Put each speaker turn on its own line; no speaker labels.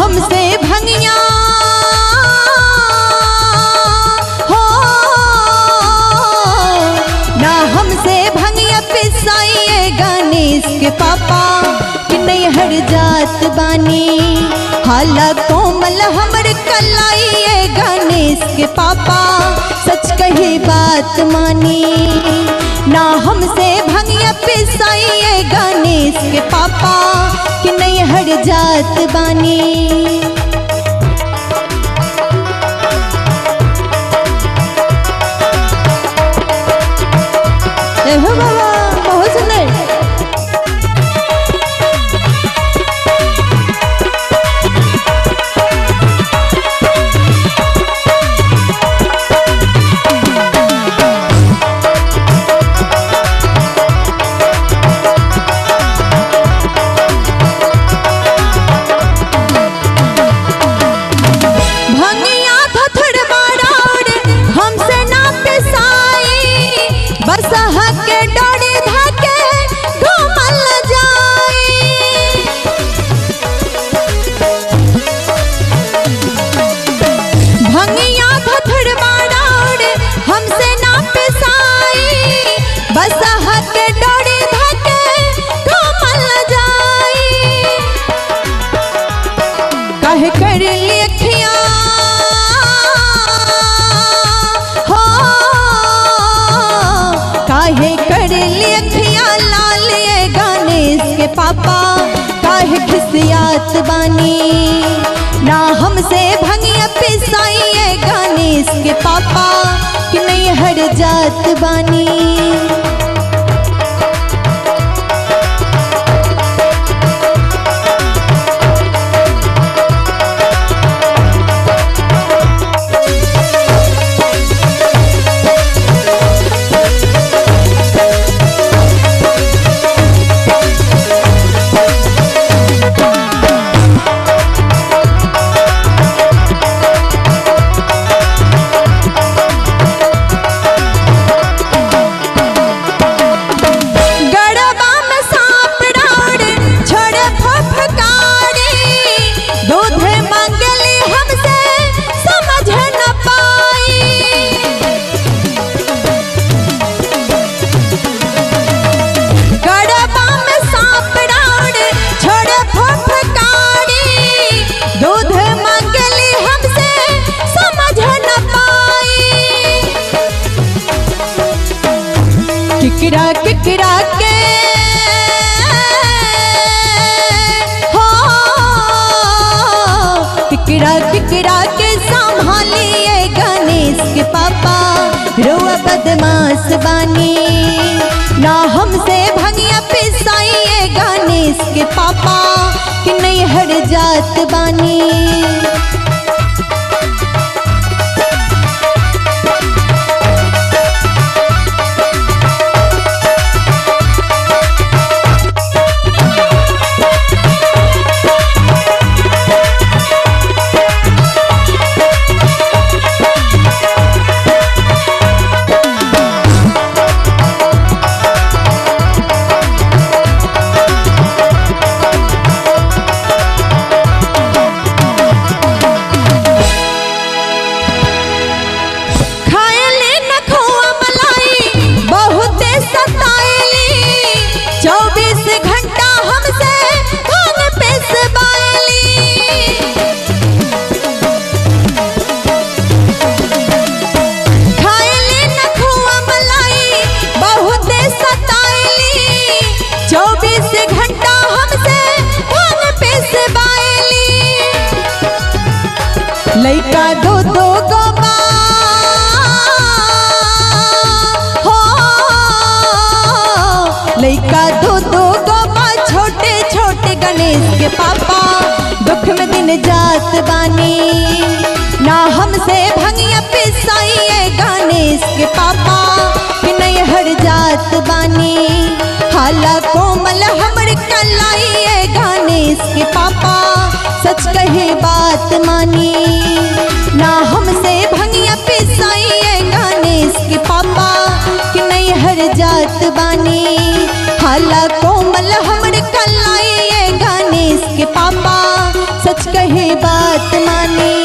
हमसे भंगिया हो, ना हमसे भंगिया पिसाइए गणेश के पापा कि नहीं हर जात बानी। हाला कोमल हमर कलाइए गणेश के पापा सच कही बात मानी। ना हमसे भंगिया पिसाइए गणेश के पापा कि नहीं हर जात बानी। बाबा बहुत सुंदर। काहे कर लिखिया हो, काहे कर लिखिया लाल ये गणेश के पापा काहे खिसियात बानी। ना हमसे भंगिया पिसाइए गणेश के पापा कि नहीं हर जात बानी। किकरा किकरा के हो, किकरा किकरा के संभालिए गणेश के पापा रोआ बदमाश बानी। ना हमसे भंगिया पिसाइए गणेश के पापा कि नहीं हर जात बानी। लइका दो दो गोबा हो, लइका दो दो गोबा छोटे छोटे गणेश के पापा दुख में दिन जात बानी। ना हमसे भंगिया पिसाइए गणेश के पापा कि नहीं हर जात बानी। हाला कोमल हमर कलाइए गणेश के पापा सच कहे बात मानी। ना हमसे भंगिया पिसाइए गणेश के पापा कि नहीं हर जात बानी। हाला कोमल हमर कलाइए गणेश के पापा सच कहे बात मानी।